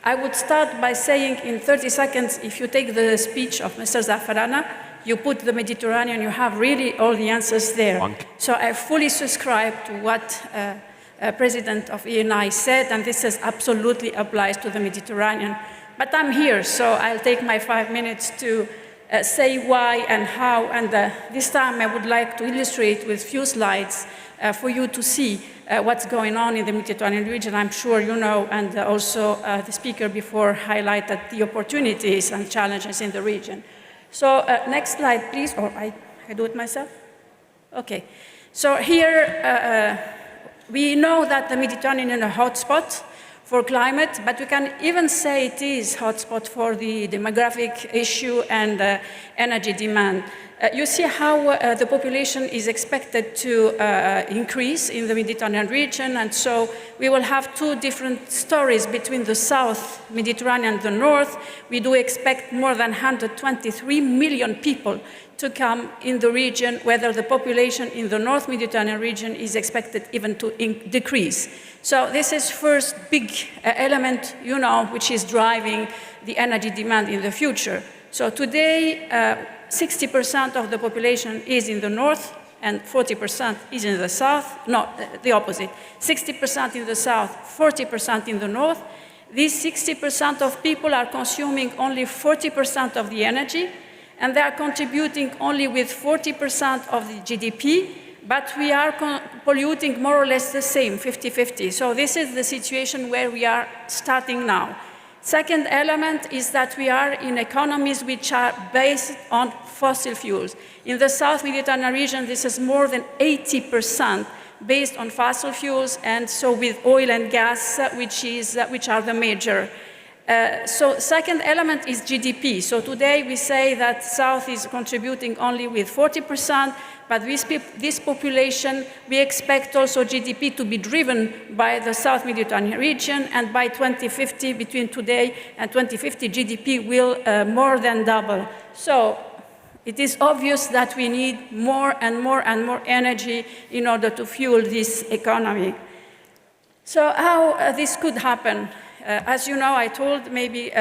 I would start by saying in 30 seconds, if you take the speech of Mr. Zaffarana, you put the Mediterranean, you have really all the answers there. So I fully subscribe to what President of ENI said, and this absolutely applies to the Mediterranean. But I'm here, so I'll take my 5 minutes to say why and how, and this time I would like to illustrate with few slides for you to see what's going on in the Mediterranean region. I'm sure you know, and also the speaker before highlighted the opportunities and challenges in the region. So next slide, please, or I do it myself? Okay, so here we know that the Mediterranean is a hotspot for climate, but we can even say it is hotspot for the demographic issue and energy demand. You see how the population is expected to increase in the Mediterranean region, and so we will have two different stories between the South Mediterranean and the North. We do expect more than 123 million people to come in the region, whether the population in the North Mediterranean region is expected even to decrease. So this is first big element, you know, which is driving the energy demand in the future. So today, 60% of the population is in the north and 40% is in the south. No, the opposite. 60% in the south, 40% in the north. These 60% of people are consuming only 40% of the energy, and they are contributing only with 40% of the GDP, but we are polluting more or less the same, 50-50. So this is the situation where we are starting now. Second element is that we are in economies which are based on fossil fuels. In the South Mediterranean region, this is more than 80% based on fossil fuels, and so with oil and gas, which are the major. So second element is GDP. So today we say that South is contributing only with 40%, but this population, we expect also GDP to be driven by the South Mediterranean region, and by 2050, between today and 2050, GDP will more than double. So it is obvious that we need more and more and more energy in order to fuel this economy. So how this could happen? As you know, I told maybe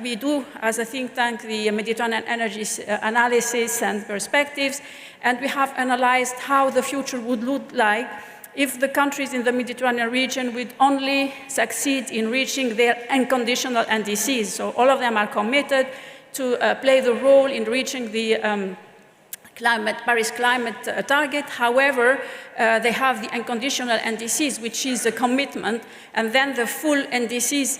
we do, as a think tank, the Mediterranean energy analysis and perspectives, and we have analyzed how the future would look like if the countries in the Mediterranean region would only succeed in reaching their unconditional NDCs. So all of them are committed to play the role in reaching the Paris climate target. However, they have the unconditional NDCs, which is a commitment, and then the full NDCs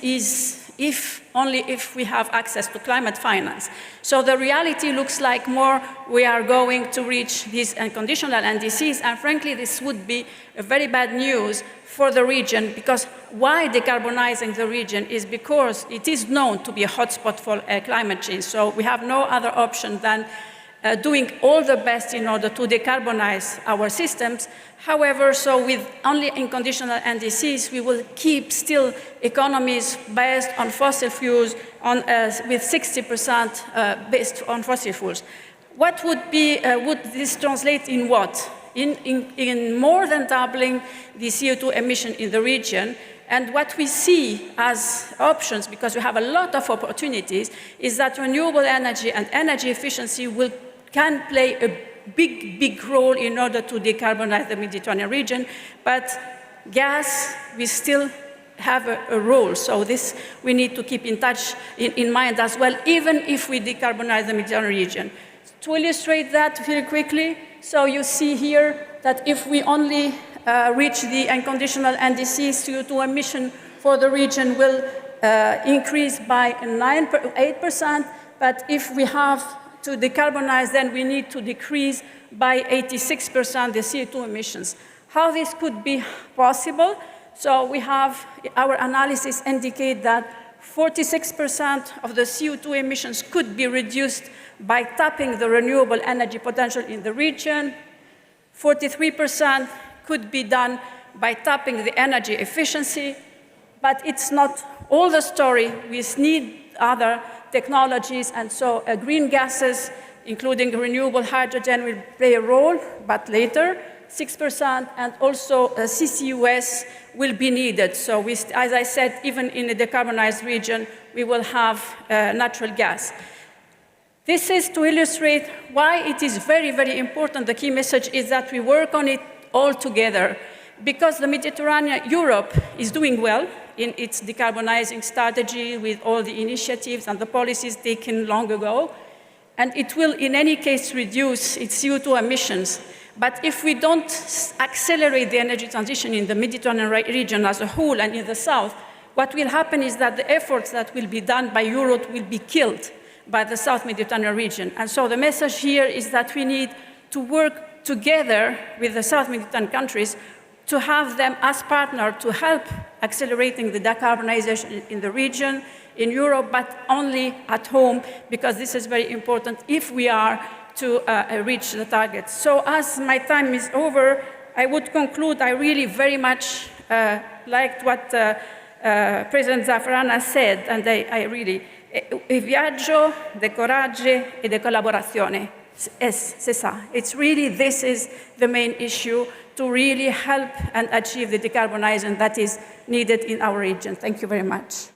is only if we have access to climate finance. So the reality looks like more we are going to reach these unconditional NDCs, and frankly, this would be a very bad news for the region, because why decarbonizing the region is because it is known to be a hotspot for climate change. So we have no other option than doing all the best in order to decarbonize our systems. However, so with only unconditional NDCs, we will keep still economies based on fossil fuels with 60% based on fossil fuels. What would this translate in what? In more than doubling the CO2 emission in the region. And what we see as options, because we have a lot of opportunities, is that renewable energy and energy efficiency can play a big role in order to decarbonize the Mediterranean region, but gas, we still have a role. So this we need to keep in mind as well, even if we decarbonize the Mediterranean region. To illustrate that very quickly, so you see here that if we only reach the unconditional NDCs, CO2 emission for the region will increase by 8%, but if we have to decarbonize, then we need to decrease by 86% the CO2 emissions. How this could be possible? So we have, our analysis indicate that 46% of the CO2 emissions could be reduced by tapping the renewable energy potential in the region. 43% could be done by tapping the energy efficiency, but it's not all the story. We need other technologies, and so green gases, including renewable hydrogen, will play a role, but later. 6%, and also CCUS will be needed. So as I said, even in a decarbonized region, we will have natural gas. This is to illustrate why it is very, very important. The key message is that we work on it all together, because the Mediterranean, Europe is doing well in its decarbonizing strategy with all the initiatives and the policies taken long ago, and it will in any case reduce its CO2 emissions. But if we don't accelerate the energy transition in the Mediterranean region as a whole and in the south, what will happen is that the efforts that will be done by Europe will be killed by the South Mediterranean region. And so the message here is that we need to work together with the South Mediterranean countries to have them as partners to help accelerating the decarbonization in the region, in Europe, but only at home, because this is very important if we are to reach the targets. So as my time is over, I would conclude. I really very much liked what President Zafrana said, and I really, il viaggio de coraggio e de collaborazione. C'est ça. It's really, this is the main issue to really help and achieve the decarbonization that is needed in our region. Thank you very much.